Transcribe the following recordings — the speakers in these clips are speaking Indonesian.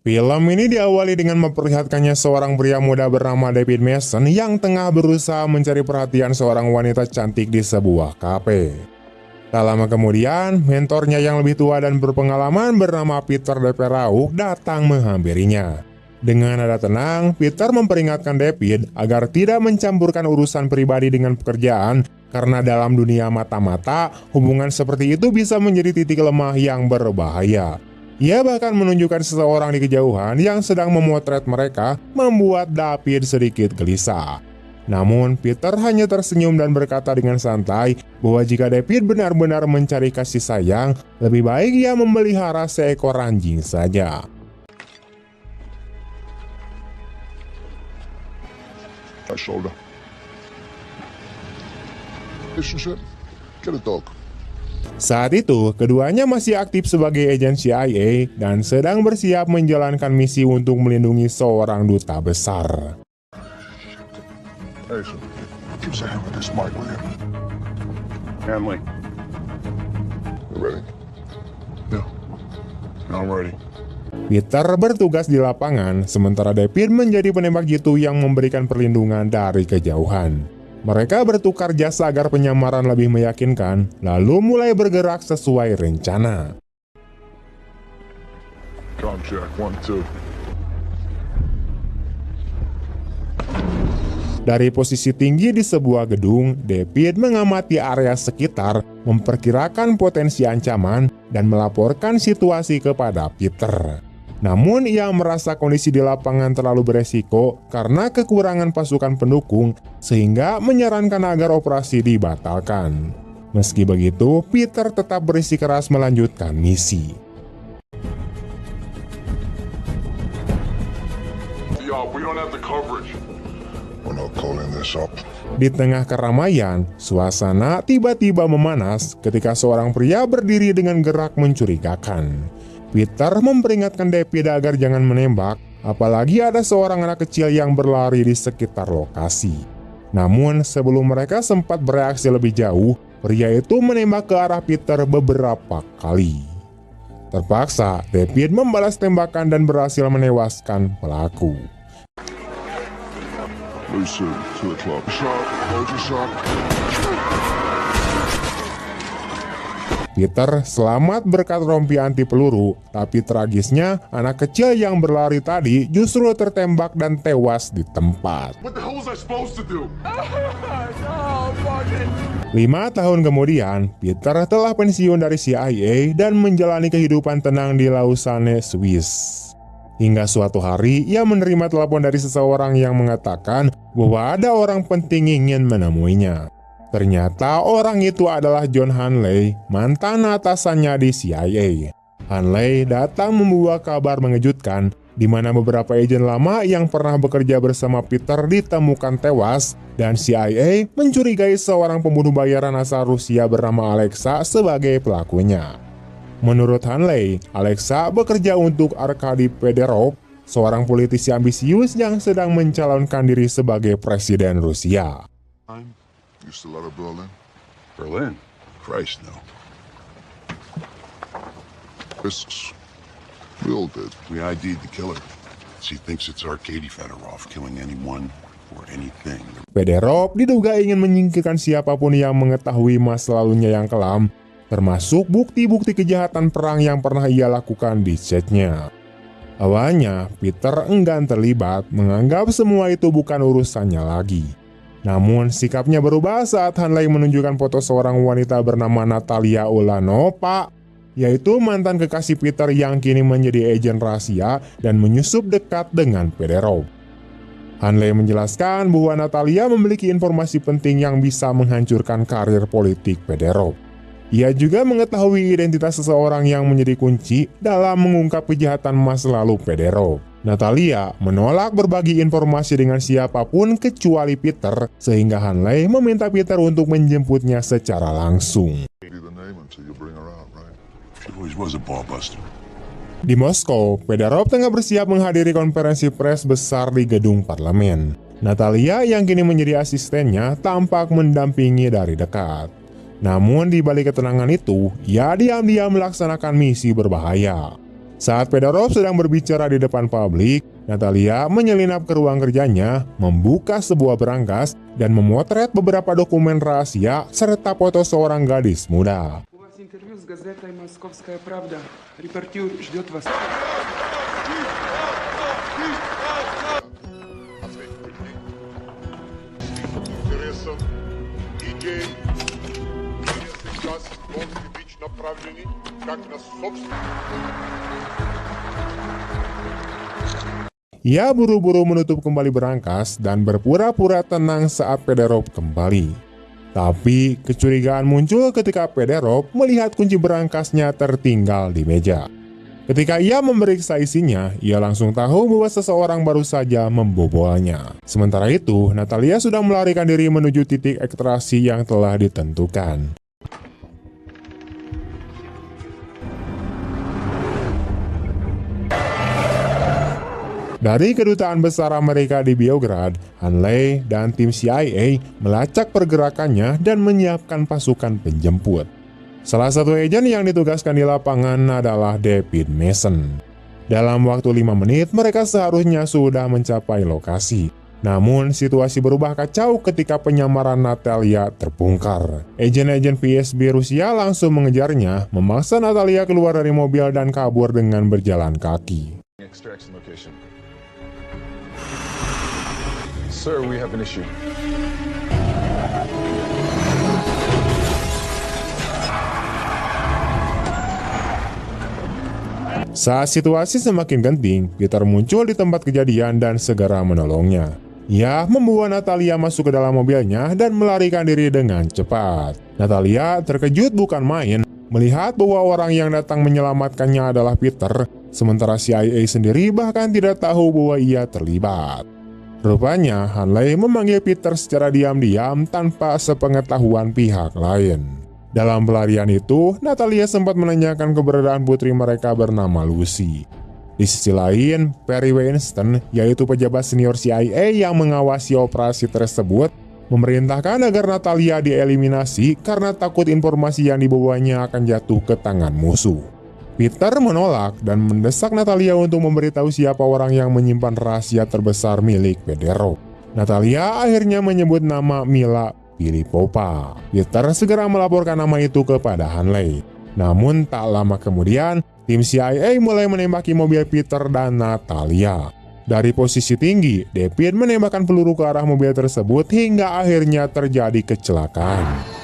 Film ini diawali dengan memperlihatkannya seorang pria muda bernama David Mason yang tengah berusaha mencari perhatian seorang wanita cantik di sebuah kafe. Tak lama kemudian, mentornya yang lebih tua dan berpengalaman bernama Peter Deveraux datang menghampirinya. Dengan nada tenang, Peter memperingatkan David agar tidak mencampurkan urusan pribadi dengan pekerjaan karena dalam dunia mata-mata, hubungan seperti itu bisa menjadi titik lemah yang berbahaya. Ia bahkan menunjukkan seseorang di kejauhan yang sedang memotret mereka, membuat David sedikit gelisah. Namun, Peter hanya tersenyum dan berkata dengan santai bahwa jika David benar-benar mencari kasih sayang, lebih baik ia memelihara seekor anjing saja. Saat itu, keduanya masih aktif sebagai agen CIA dan sedang bersiap menjalankan misi untuk melindungi seorang duta besar. Peter bertugas di lapangan, sementara David menjadi penembak jitu yang memberikan perlindungan dari kejauhan. Mereka bertukar jasa agar penyamaran lebih meyakinkan, lalu mulai bergerak sesuai rencana. Dari posisi tinggi di sebuah gedung, David mengamati area sekitar, memperkirakan potensi ancaman, dan melaporkan situasi kepada Peter. Namun ia merasa kondisi di lapangan terlalu beresiko karena kekurangan pasukan pendukung, sehingga menyarankan agar operasi dibatalkan. Meski begitu, Peter tetap bersikeras melanjutkan misi. Di tengah keramaian, suasana tiba-tiba memanas ketika seorang pria berdiri dengan gerak mencurigakan. Peter memperingatkan David agar jangan menembak, apalagi ada seorang anak kecil yang berlari di sekitar lokasi. Namun sebelum mereka sempat bereaksi lebih jauh, pria itu menembak ke arah Peter beberapa kali. Terpaksa, David membalas tembakan dan berhasil menewaskan pelaku. Peter selamat berkat rompi anti peluru, tapi tragisnya anak kecil yang berlari tadi justru tertembak dan tewas di tempat. 5 tahun kemudian, Peter telah pensiun dari CIA dan menjalani kehidupan tenang di Lausanne, Swiss. Hingga suatu hari, ia menerima telepon dari seseorang yang mengatakan bahwa ada orang penting ingin menemuinya. Ternyata orang itu adalah John Hanley, mantan atasannya di CIA. Hanley datang membawa kabar mengejutkan, di mana beberapa agen lama yang pernah bekerja bersama Peter ditemukan tewas, dan CIA mencurigai seorang pembunuh bayaran asal Rusia bernama Alexa sebagai pelakunya. Menurut Hanley, Alexa bekerja untuk Arkady Fedorov, seorang politisi ambisius yang sedang mencalonkan diri sebagai presiden Rusia. You still out of Berlin? Berlin? Christ, no. Risks. We all did. We ID'd the killer. She thinks it's Arkady Fedorov killing anyone or anything. Fedorov diduga ingin menyingkirkan siapapun yang mengetahui masa lalunya yang kelam, termasuk bukti-bukti kejahatan perang yang pernah ia lakukan di chatnya. Awalnya, Peter enggan terlibat, menganggap semua itu bukan urusannya lagi. Namun, sikapnya berubah saat Hanley menunjukkan foto seorang wanita bernama Natalia Ulanova, yaitu mantan kekasih Peter yang kini menjadi agen rahasia dan menyusup dekat dengan Fedorov. Hanley menjelaskan bahwa Natalia memiliki informasi penting yang bisa menghancurkan karir politik Fedorov. Ia juga mengetahui identitas seseorang yang menjadi kunci dalam mengungkap kejahatan masa lalu Fedorov. Natalia menolak berbagi informasi dengan siapapun kecuali Peter, sehingga Hanley meminta Peter untuk menjemputnya secara langsung. Di Moskow, Fedorov tengah bersiap menghadiri konferensi pers besar di gedung parlemen. Natalia yang kini menjadi asistennya tampak mendampingi dari dekat. Namun di balik ketenangan itu, ia diam-diam melaksanakan misi berbahaya. Saat Fedorov sedang berbicara di depan publik, Natalia menyelinap ke ruang kerjanya, membuka sebuah berangkas, dan memotret beberapa dokumen rahasia serta foto seorang gadis muda. У вас интервью с газетой «Московская правда». Репортер ждет вас. Интересов, идей, сейчас должны быть направлены как на собственность. Ia buru-buru menutup kembali berangkas dan berpura-pura tenang saat Fedorov kembali. Tapi kecurigaan muncul ketika Fedorov melihat kunci berangkasnya tertinggal di meja. Ketika ia memeriksa isinya, ia langsung tahu bahwa seseorang baru saja membobolnya. Sementara itu, Natalia sudah melarikan diri menuju titik ekstraksi yang telah ditentukan. Dari Kedutaan Besar Amerika di Beograd, Hanley dan tim CIA melacak pergerakannya dan menyiapkan pasukan penjemput. Salah satu agen yang ditugaskan di lapangan adalah David Mason. Dalam waktu 5 menit, mereka seharusnya sudah mencapai lokasi. Namun, situasi berubah kacau ketika penyamaran Natalia terbongkar. Agen-agen PSB Rusia langsung mengejarnya, memaksa Natalia keluar dari mobil dan kabur dengan berjalan kaki. Extraction location. Sir, we have an issue. Saat situasi semakin genting, Peter muncul di tempat kejadian dan segera menolongnya. Ia membawa Natalia masuk ke dalam mobilnya dan melarikan diri dengan cepat. Natalia terkejut bukan main melihat bahwa orang yang datang menyelamatkannya adalah Peter, sementara CIA sendiri bahkan tidak tahu bahwa ia terlibat. Rupanya, Hanley memanggil Peter secara diam-diam tanpa sepengetahuan pihak lain. Dalam pelarian itu, Natalia sempat menanyakan keberadaan putri mereka bernama Lucy. Di sisi lain, Perry Weinstein, yaitu pejabat senior CIA yang mengawasi operasi tersebut, memerintahkan agar Natalia dieliminasi karena takut informasi yang dibawanya akan jatuh ke tangan musuh. Peter menolak dan mendesak Natalia untuk memberitahu siapa orang yang menyimpan rahasia terbesar milik Fedorov. Natalia akhirnya menyebut nama Mila Filipova. Peter segera melaporkan nama itu kepada Hanley. Namun tak lama kemudian, tim CIA mulai menembaki mobil Peter dan Natalia. Dari posisi tinggi, David menembakkan peluru ke arah mobil tersebut hingga akhirnya terjadi kecelakaan.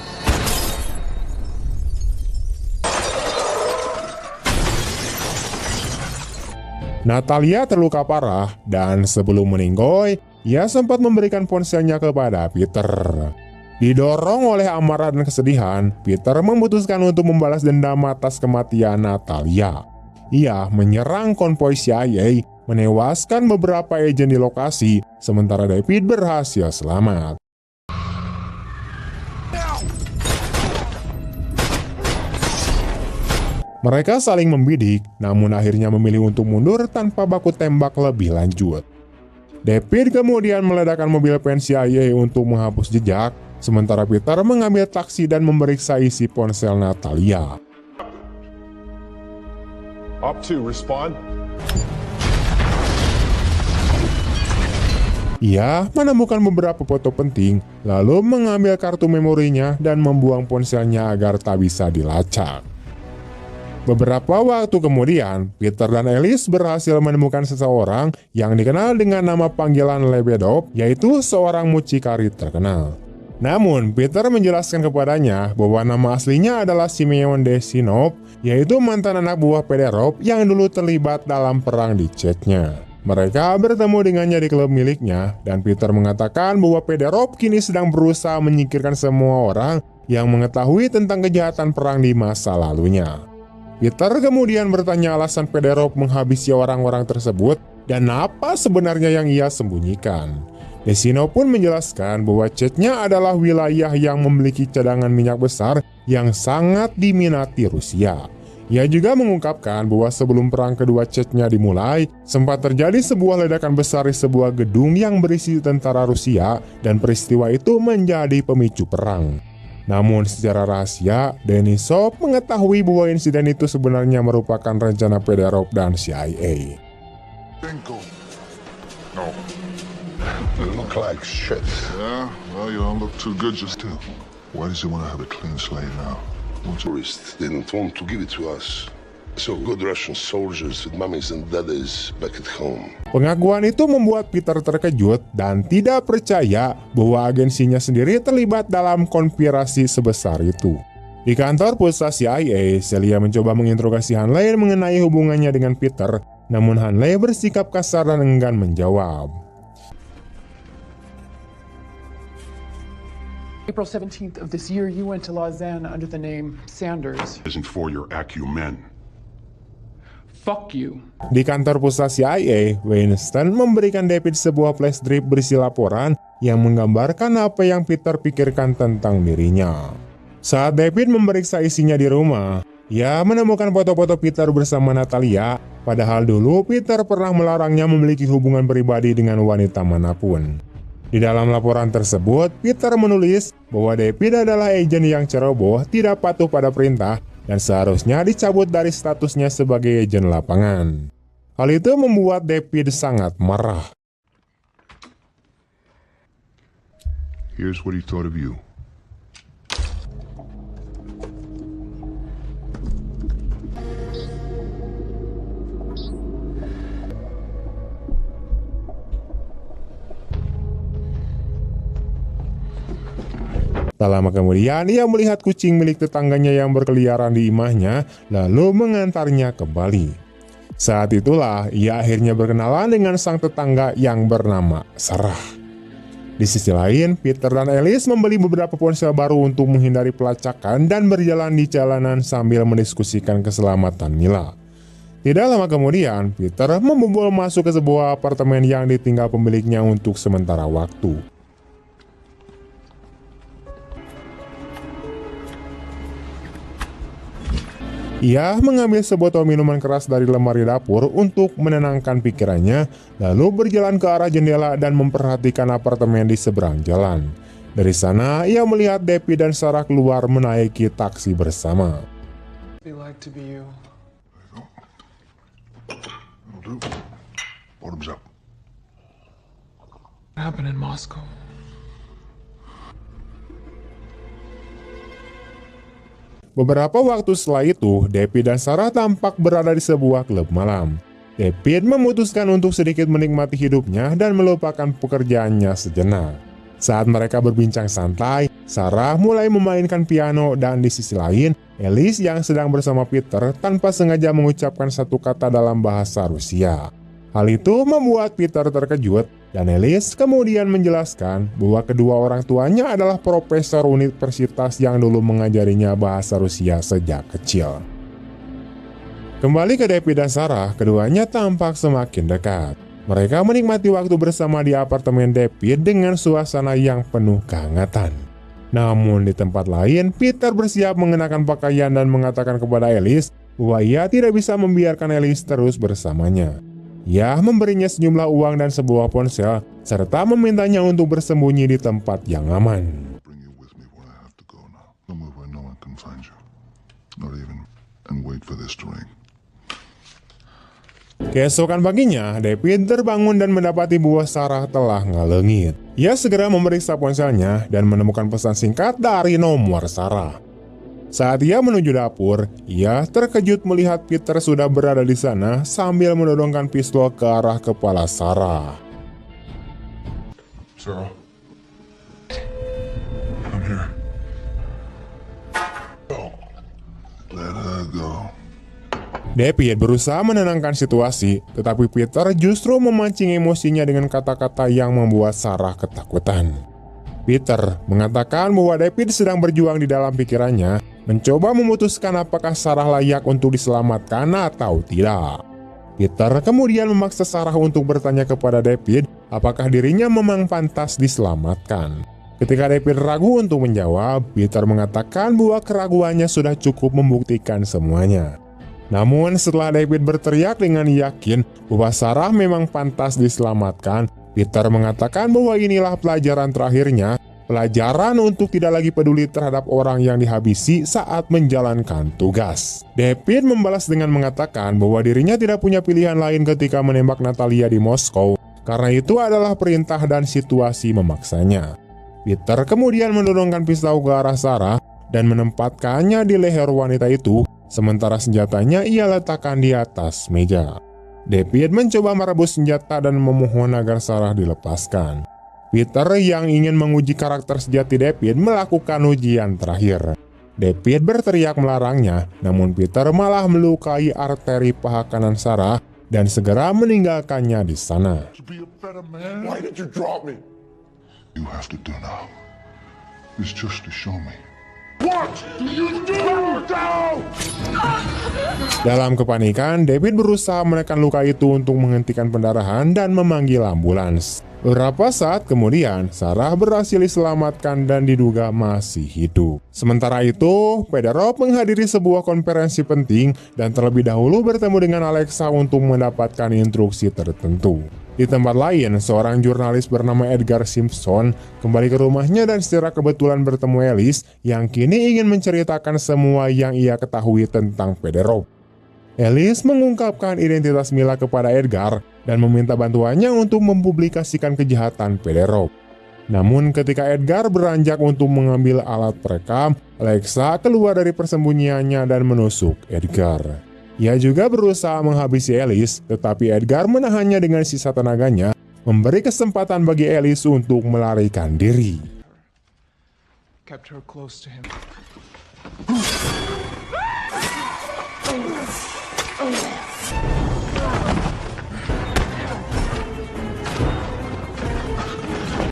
Natalia terluka parah dan sebelum meninggoy, ia sempat memberikan ponselnya kepada Peter. Didorong oleh amarah dan kesedihan, Peter memutuskan untuk membalas dendam atas kematian Natalia. Ia menyerang konvoi CIA, menewaskan beberapa agen di lokasi, sementara David berhasil selamat. Mereka saling membidik, namun akhirnya memilih untuk mundur tanpa baku tembak lebih lanjut. David kemudian meledakkan mobil pen CIA untuk menghapus jejak, sementara Peter mengambil taksi dan memeriksa isi ponsel Natalia. Op 2, respond. Ia menemukan beberapa foto penting, lalu mengambil kartu memorinya dan membuang ponselnya agar tak bisa dilacak. Beberapa waktu kemudian, Peter dan Alice berhasil menemukan seseorang yang dikenal dengan nama panggilan Lebedov, yaitu seorang mucikari terkenal. Namun, Peter menjelaskan kepadanya bahwa nama aslinya adalah Simeon Desinov, yaitu mantan anak buah Fedorov yang dulu terlibat dalam perang di Chechnya. Mereka bertemu dengannya di klub miliknya, dan Peter mengatakan bahwa Fedorov kini sedang berusaha menyingkirkan semua orang yang mengetahui tentang kejahatan perang di masa lalunya. Peter kemudian bertanya alasan Fedorov menghabisi orang-orang tersebut dan apa sebenarnya yang ia sembunyikan. Desinov pun menjelaskan bahwa Chechnya adalah wilayah yang memiliki cadangan minyak besar yang sangat diminati Rusia. Ia juga mengungkapkan bahwa sebelum perang kedua Chechnya dimulai, sempat terjadi sebuah ledakan besar di sebuah gedung yang berisi tentara Rusia dan peristiwa itu menjadi pemicu perang. Namun secara rahasia, Denisov mengetahui bahwa insiden itu sebenarnya merupakan rencana Fedorov dan CIA. Bingo. No. You look like shit. Yeah? Well, you don't look too good just too. Why does he want to have a clean slate now? Tourists didn't want to give it to us. So good Russian soldiers with mummies and daddies back at home. Pengakuan itu membuat Peter terkejut dan tidak percaya bahwa agensinya sendiri terlibat dalam konspirasi sebesar itu. Di kantor pusat CIA, Celia mencoba menginterogasi Hanley mengenai hubungannya dengan Peter, namun Hanley bersikap kasar dan enggan menjawab. April 17th of this year, you went to Lausanne under the name Sanders. Isn't for your acumen. Fuck you. Di kantor pusat CIA, Winston memberikan David sebuah flash drive berisi laporan yang menggambarkan apa yang Peter pikirkan tentang dirinya. Saat David memeriksa isinya di rumah, ia menemukan foto-foto Peter bersama Natalia, padahal dulu Peter pernah melarangnya memiliki hubungan pribadi dengan wanita manapun. Di dalam laporan tersebut, Peter menulis bahwa David adalah agen yang ceroboh, tidak patuh pada perintah, dan seharusnya dicabut dari statusnya sebagai agen lapangan. Hal itu membuat David sangat marah. Here's what he thought of you. Tak lama kemudian, ia melihat kucing milik tetangganya yang berkeliaran di imahnya, lalu mengantarnya kembali. Saat itulah, ia akhirnya berkenalan dengan sang tetangga yang bernama Sarah. Di sisi lain, Peter dan Alice membeli beberapa ponsel baru untuk menghindari pelacakan dan berjalan di jalanan sambil mendiskusikan keselamatan Mila. Tidak lama kemudian, Peter membobol masuk ke sebuah apartemen yang ditinggal pemiliknya untuk sementara waktu. Ia mengambil sebotol minuman keras dari lemari dapur untuk menenangkan pikirannya, lalu berjalan ke arah jendela dan memperhatikan apartemen di seberang jalan. Dari sana, ia melihat David dan Sarah keluar menaiki taksi bersama. Be like to be you. That'll do. Bottoms up. What happened in Moscow? Beberapa waktu setelah itu, David dan Sarah tampak berada di sebuah klub malam. David memutuskan untuk sedikit menikmati hidupnya dan melupakan pekerjaannya sejenak. Saat mereka berbincang santai, Sarah mulai memainkan piano dan di sisi lain, Alice yang sedang bersama Peter tanpa sengaja mengucapkan satu kata dalam bahasa Rusia. Hal itu membuat Peter terkejut dan Alice kemudian menjelaskan bahwa kedua orang tuanya adalah profesor universitas yang dulu mengajarinya bahasa Rusia sejak kecil. Kembali ke David dan Sarah, keduanya tampak semakin dekat. Mereka menikmati waktu bersama di apartemen David dengan suasana yang penuh kehangatan. Namun di tempat lain, Peter bersiap mengenakan pakaian dan mengatakan kepada Alice bahwa ia tidak bisa membiarkan Alice terus bersamanya. Ia memberinya sejumlah uang dan sebuah ponsel, serta memintanya untuk bersembunyi di tempat yang aman. Bring you with me when I have to go now. Don't move where no one can find you. Not even, and wait for this to ring. Keesokan paginya, David terbangun dan mendapati bahwa Sarah telah ngalengit. Ia segera memeriksa ponselnya dan menemukan pesan singkat dari nomor Sarah. Saat ia menuju dapur, ia terkejut melihat Peter sudah berada di sana sambil menodongkan pistol ke arah kepala Sarah. Sarah. I'm here. Go. Let her go. David berusaha menenangkan situasi, tetapi Peter justru memancing emosinya dengan kata-kata yang membuat Sarah ketakutan. Peter mengatakan bahwa David sedang berjuang di dalam pikirannya, mencoba memutuskan apakah Sarah layak untuk diselamatkan atau tidak. Peter kemudian memaksa Sarah untuk bertanya kepada David apakah dirinya memang pantas diselamatkan. Ketika David ragu untuk menjawab, Peter mengatakan bahwa keraguannya sudah cukup membuktikan semuanya. Namun setelah David berteriak dengan yakin bahwa Sarah memang pantas diselamatkan, Peter mengatakan bahwa inilah pelajaran terakhirnya pelajaran untuk tidak lagi peduli terhadap orang yang dihabisi saat menjalankan tugas. David membalas dengan mengatakan bahwa dirinya tidak punya pilihan lain ketika menembak Natalia di Moskow, karena itu adalah perintah dan situasi memaksanya. Peter kemudian mendorongkan pisau ke arah Sarah dan menempatkannya di leher wanita itu, sementara senjatanya ia letakkan di atas meja. David mencoba merebut senjata dan memohon agar Sarah dilepaskan. Peter yang ingin menguji karakter sejati David melakukan ujian terakhir. David berteriak melarangnya, namun Peter malah melukai arteri paha kanan Sarah dan segera meninggalkannya di sana. To be a better man, Why did you drop me? you have to do now is just to show me. What do you do now? Dalam kepanikan, David berusaha menekan luka itu untuk menghentikan pendarahan dan memanggil ambulans. Beberapa saat kemudian, Sarah berhasil diselamatkan dan diduga masih hidup. Sementara itu, Fedorov menghadiri sebuah konferensi penting dan terlebih dahulu bertemu dengan Alexa untuk mendapatkan instruksi tertentu. Di tempat lain, seorang jurnalis bernama Edgar Simpson kembali ke rumahnya dan secara kebetulan bertemu Alice yang kini ingin menceritakan semua yang ia ketahui tentang Fedorov. Alice mengungkapkan identitas Mila kepada Edgar dan meminta bantuannya untuk mempublikasikan kejahatan Fedorov. Namun ketika Edgar beranjak untuk mengambil alat perekam, Alexa keluar dari persembunyiannya dan menusuk Edgar. Ia juga berusaha menghabisi Alice, tetapi Edgar menahannya dengan sisa tenaganya, memberi kesempatan bagi Alice untuk melarikan diri. Kept her close to him.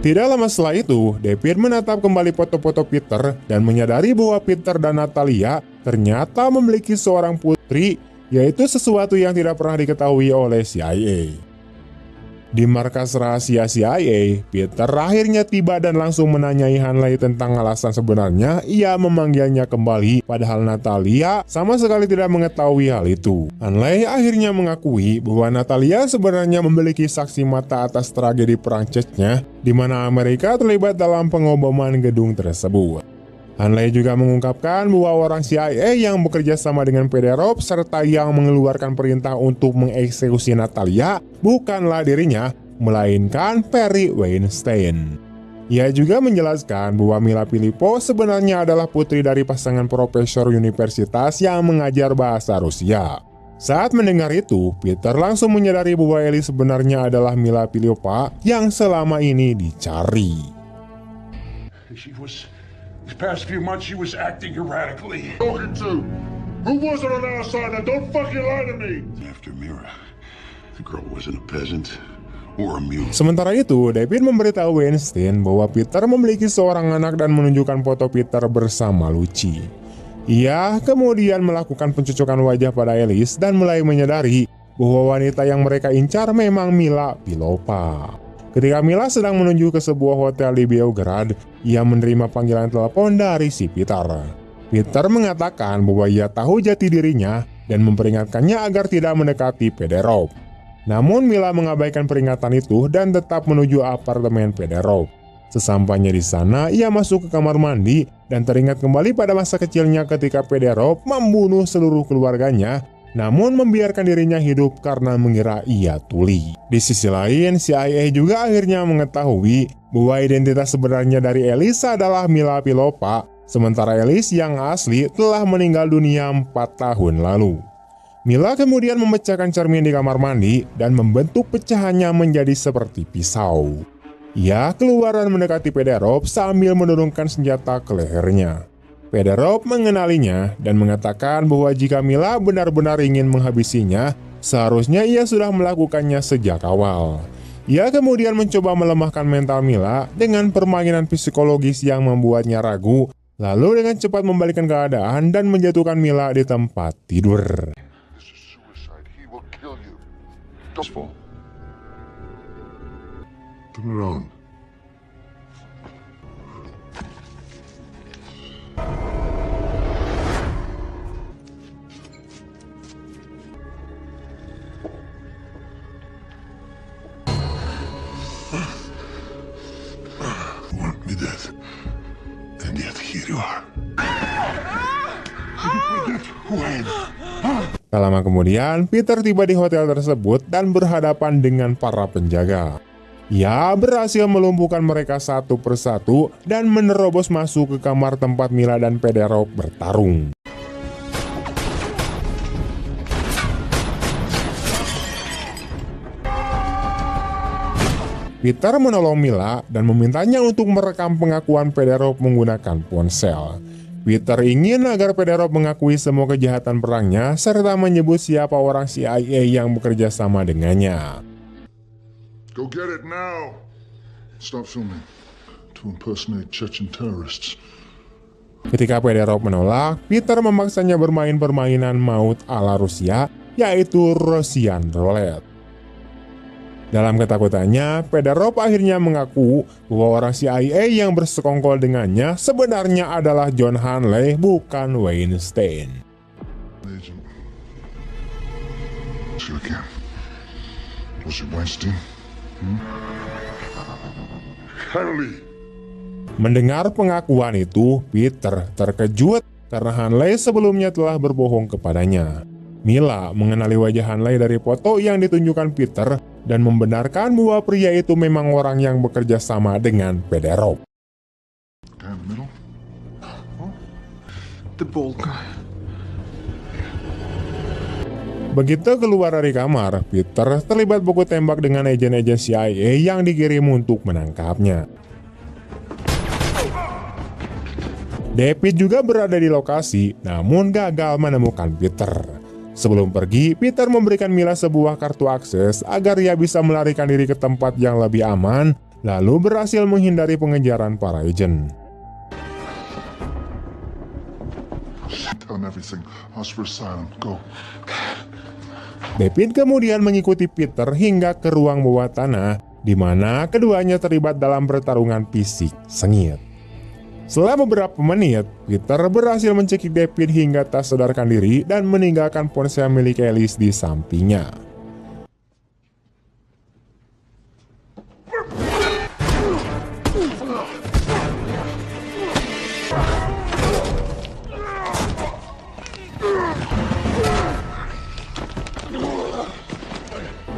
Tidak lama setelah itu, David menatap kembali foto-foto Peter dan menyadari bahwa Peter dan Natalia ternyata memiliki seorang putri, yaitu sesuatu yang tidak pernah diketahui oleh CIA. Di markas rahasia CIA, Peter akhirnya tiba dan langsung menanyai Hanley tentang alasan sebenarnya ia memanggilnya kembali, padahal Natalia sama sekali tidak mengetahui hal itu. Hanley akhirnya mengakui bahwa Natalia sebenarnya memiliki saksi mata atas tragedi perang Chechnya, di mana Amerika terlibat dalam pengoboman gedung tersebut. Hanley juga mengungkapkan bahwa orang CIA yang bekerja sama dengan Fedorov serta yang mengeluarkan perintah untuk mengeksekusi Natalia bukanlah dirinya, melainkan Perry Weinstein. Ia juga menjelaskan bahwa Mila Filippo sebenarnya adalah putri dari pasangan profesor universitas yang mengajar bahasa Rusia. Saat mendengar itu, Peter langsung menyadari bahwa Ellie sebenarnya adalah Mila Filippo yang selama ini dicari. These past few months, she was acting erratically. Talking to? Who was it on our side? Now don't fucking lie to me. After Mira, the girl wasn't a peasant or a mule. Sementara itu, David memberitahu Weinstein bahwa Peter memiliki seorang anak dan menunjukkan foto Peter bersama Lucy. Ia kemudian melakukan pencocokan wajah pada Alice dan mulai menyadari bahwa wanita yang mereka incar memang Mila Filippo. Ketika Mila sedang menuju ke sebuah hotel di Beograd, ia menerima panggilan telepon dari si Peter. Peter mengatakan bahwa ia tahu jati dirinya dan memperingatkannya agar tidak mendekati Fedorov. Namun Mila mengabaikan peringatan itu dan tetap menuju apartemen Fedorov. Sesampainya di sana, ia masuk ke kamar mandi dan teringat kembali pada masa kecilnya ketika Fedorov membunuh seluruh keluarganya, namun membiarkan dirinya hidup karena mengira ia tuli. Di sisi lain, CIA juga akhirnya mengetahui bahwa identitas sebenarnya dari Alice adalah Mila Filippo, sementara Alice yang asli telah meninggal dunia 4 tahun lalu. Mila kemudian memecahkan cermin di kamar mandi dan membentuk pecahannya menjadi seperti pisau. Ia keluar dan mendekati Fedorov sambil menurunkan senjata ke lehernya. Fedorov mengenalinya dan mengatakan bahwa jika Mila benar-benar ingin menghabisinya, seharusnya ia sudah melakukannya sejak awal. Ia kemudian mencoba melemahkan mental Mila dengan permainan psikologis yang membuatnya ragu, lalu dengan cepat membalikkan keadaan dan menjatuhkan Mila di tempat tidur. This is suicide. He will kill you. Peaceful. Turn around. You want me dead? Tak lama kemudian, Peter tiba di hotel tersebut dan berhadapan dengan para penjaga. Ia berhasil melumpuhkan mereka satu persatu dan menerobos masuk ke kamar tempat Mila dan Fedorov bertarung. Peter menolong Mila dan memintanya untuk merekam pengakuan Fedorov menggunakan ponsel. Peter ingin agar Fedorov mengakui semua kejahatan perangnya serta menyebut siapa orang CIA yang bekerja sama dengannya. Go get it now. Stop filming. To impersonate Chechen terrorists. Ketika Fedorov menolak, Peter memaksanya bermain permainan maut ala Rusia, yaitu Russian Roulette. Dalam ketakutannya, Fedorov akhirnya mengaku bahwa orang CIA yang bersekongkol dengannya sebenarnya adalah John Hanley, bukan Weinstein. Agent. So again. Was it Weinstein? Hanley. Mendengar pengakuan itu, Peter terkejut karena Hanley sebelumnya telah berbohong kepadanya. Mila mengenali wajah Hanley dari foto yang ditunjukkan Peter dan membenarkan bahwa pria itu memang orang yang bekerja sama dengan Fedorov. Guy in the middle? The bald guy. Begitu keluar dari kamar, Peter terlibat baku tembak dengan agen-agen CIA yang dikirim untuk menangkapnya. David juga berada di lokasi, namun gagal menemukan Peter. Sebelum pergi, Peter memberikan Mila sebuah kartu akses agar ia bisa melarikan diri ke tempat yang lebih aman, lalu berhasil menghindari pengejaran para agen. Tell him everything. Ask for asylum. Go. David kemudian mengikuti Peter hingga ke ruang bawah tanah, di mana keduanya terlibat dalam pertarungan fisik sengit. Setelah beberapa menit, Peter berhasil mencekik David hingga tak sadarkan diri dan meninggalkan ponsel milik Alice di sampingnya.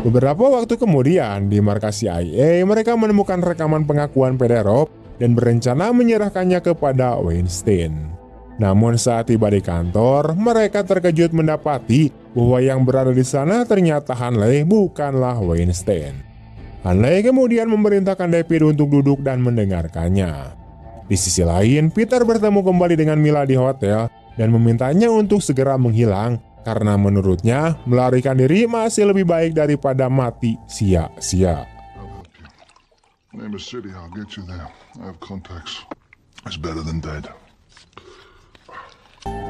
Beberapa waktu kemudian, di markas CIA, mereka menemukan rekaman pengakuan Fedorov dan berencana menyerahkannya kepada Weinstein. Namun saat tiba di kantor, mereka terkejut mendapati bahwa yang berada di sana ternyata Hanley, bukanlah Weinstein. Hanley kemudian memerintahkan David untuk duduk dan mendengarkannya. Di sisi lain, Peter bertemu kembali dengan Mila di hotel dan memintanya untuk segera menghilang karena menurutnya melarikan diri masih lebih baik daripada mati sia-sia. Name a city, I'll get you there. I have contacts. It's better than dead.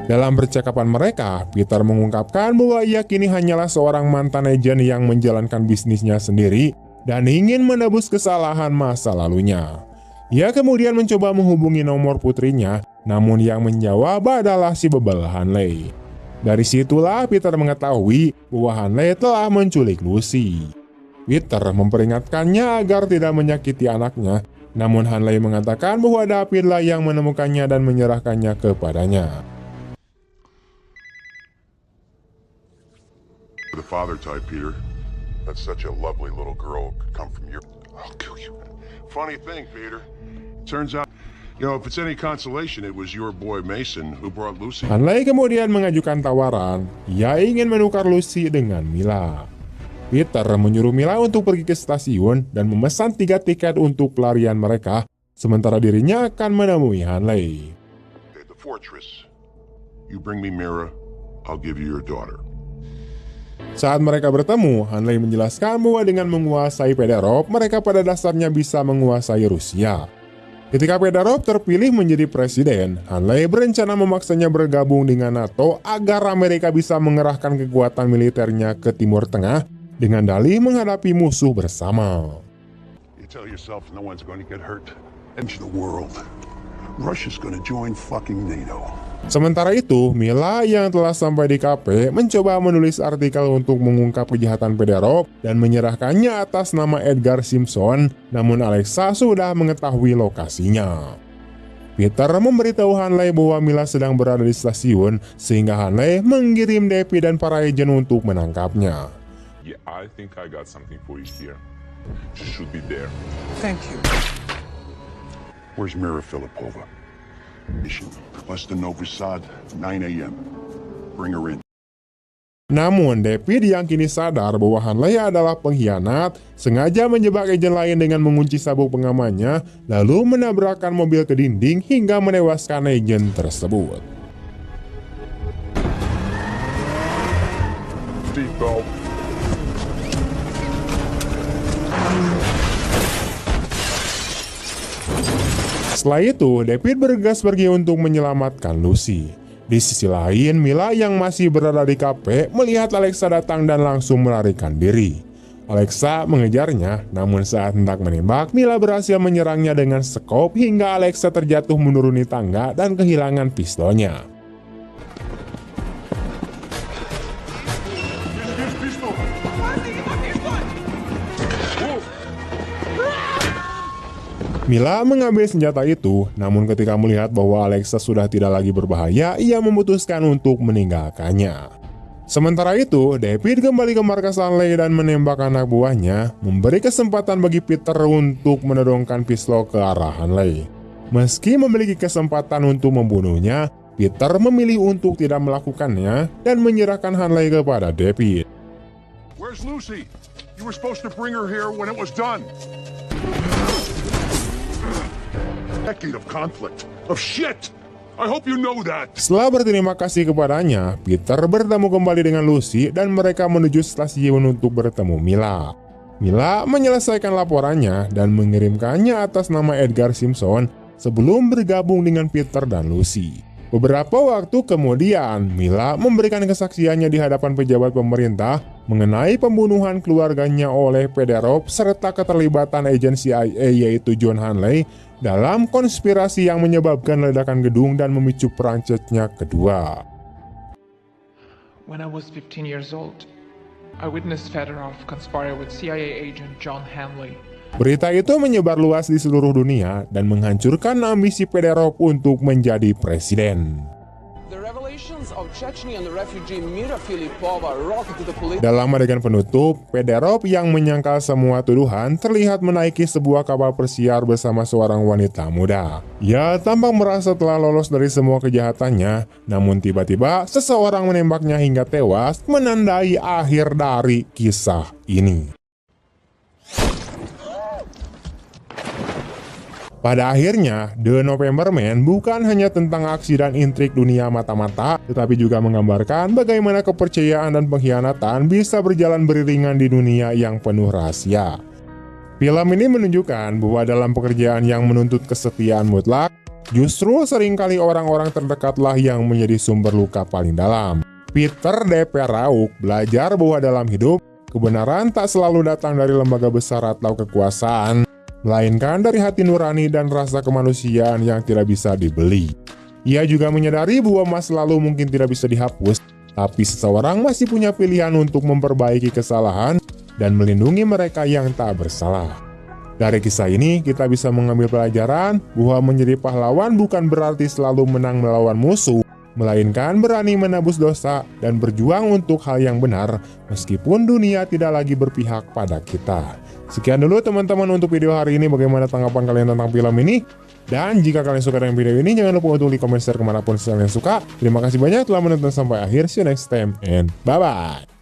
Dalam percakapan mereka, Peter mengungkapkan bahwa ia kini hanyalah seorang mantan agen yang menjalankan bisnisnya sendiri dan ingin menebus kesalahan masa lalunya. Ia kemudian mencoba menghubungi nomor putrinya, namun yang menjawab adalah si bebel Hanley. Dari situlah Peter mengetahui bahwa Hanley telah menculik Lucy. Peter memperingatkannya agar tidak menyakiti anaknya, namun Hanley mengatakan bahwa David lah yang menemukannya dan menyerahkannya kepadanya. The father type, Peter. That's such a lovely little girl could come from your... I'll kill you. Funny thing, Peter. Turns out, you know, if it's any consolation, it was your boy Mason who brought Lucy. Hanley kemudian mengajukan tawaran, ia ingin menukar Lucy dengan Mila. Peter menyuruh Mila untuk pergi ke stasiun dan memesan 3 tiket untuk pelarian mereka, sementara dirinya akan menemui Hanley. Okay, the fortress. You bring me Mira, I'll give you your daughter. Saat mereka bertemu, Hanley menjelaskan bahwa dengan menguasai Fedorov, mereka pada dasarnya bisa menguasai Rusia. Ketika Fedorov terpilih menjadi presiden, Hanley berencana memaksanya bergabung dengan NATO agar Amerika bisa mengerahkan kekuatan militernya ke Timur Tengah dengan dalih menghadapi musuh bersama. You tell yourself no one's going to get hurt. Edge the world. Russia's going to join fucking NATO. Sementara itu, Mila yang telah sampai di kafe mencoba menulis artikel untuk mengungkap kejahatan Fedorov dan menyerahkannya atas nama Edgar Simpson, namun Alexa sudah mengetahui lokasinya. Peter memberitahu Hanley bahwa Mila sedang berada di stasiun, sehingga Hanley mengirim Depi dan para agen untuk menangkapnya. Yeah, I think I got something for you here. Should be there. Thank you. Where's Mira Filipova? Mission less than Novi Sad, 9 a.m. Bring her in. Namun, Depi diyakini sadar bahwa Hanley adalah pengkhianat, sengaja menjebak agen lain dengan mengunci sabuk pengamannya, lalu menabrakkan mobil ke dinding hingga menewaskan agen tersebut. Seatbelt. Setelah itu, David bergegas pergi untuk menyelamatkan Lucy. Di sisi lain, Mila yang masih berada di kafe melihat Alexa datang dan langsung melarikan diri. Alexa mengejarnya, namun saat hendak menembak, Mila berhasil menyerangnya dengan skop hingga Alexa terjatuh menuruni tangga dan kehilangan pistolnya. Mila mengambil senjata itu, namun ketika melihat bahwa Alexa sudah tidak lagi berbahaya, ia memutuskan untuk meninggalkannya. Sementara itu, David kembali ke markas Hanley dan menembak anak buahnya, memberi kesempatan bagi Peter untuk menodongkan pistol ke arah Hanley. Meski memiliki kesempatan untuk membunuhnya, Peter memilih untuk tidak melakukannya dan menyerahkan Hanley kepada David. Where's Lucy? You were supposed to bring her here when it was done. Decade of conflict, of shit. I hope you know that. Setelah berterima kasih kepadanya, Peter bertemu kembali dengan Lucy dan mereka menuju stasiun untuk bertemu Mila. Mila menyelesaikan laporannya dan mengirimkannya atas nama Edgar Simpson sebelum bergabung dengan Peter dan Lucy. Beberapa waktu kemudian, Mila memberikan kesaksiannya di hadapan pejabat pemerintah mengenai pembunuhan keluarganya oleh Fedorov serta keterlibatan agen CIA yaitu John Hanley dalam konspirasi yang menyebabkan ledakan gedung dan memicu perang Chechnya kedua. When I was 15 years old, I witnessed Fedorov conspire with CIA agent John Hanley. Berita itu menyebar luas di seluruh dunia dan menghancurkan ambisi Fedorov untuk menjadi presiden. Dalam adegan penutup, Fedorov yang menyangkal semua tuduhan terlihat menaiki sebuah kapal persiar bersama seorang wanita muda. Ia tampak merasa telah lolos dari semua kejahatannya, namun tiba-tiba seseorang menembaknya hingga tewas, menandai akhir dari kisah ini. Pada akhirnya, The November Man bukan hanya tentang aksi dan intrik dunia mata-mata, tetapi juga menggambarkan bagaimana kepercayaan dan pengkhianatan bisa berjalan beriringan di dunia yang penuh rahasia. Film ini menunjukkan bahwa dalam pekerjaan yang menuntut kesetiaan mutlak, justru seringkali orang-orang terdekatlah yang menjadi sumber luka paling dalam. Peter D.P. Rauch belajar bahwa dalam hidup, kebenaran tak selalu datang dari lembaga besar atau kekuasaan, melainkan dari hati nurani dan rasa kemanusiaan yang tidak bisa dibeli. Ia juga menyadari bahwa masa lalu mungkin tidak bisa dihapus, tapi seseorang masih punya pilihan untuk memperbaiki kesalahan dan melindungi mereka yang tak bersalah. Dari kisah ini, kita bisa mengambil pelajaran bahwa menjadi pahlawan bukan berarti selalu menang melawan musuh, melainkan berani menebus dosa dan berjuang untuk hal yang benar, meskipun dunia tidak lagi berpihak pada kita. Sekian dulu teman-teman untuk video hari ini. Bagaimana tanggapan kalian tentang film ini? Dan jika kalian suka dengan video ini, jangan lupa untuk like, comment, share kemanapun kalian suka. Terima kasih banyak telah menonton sampai akhir. See you next time and bye-bye.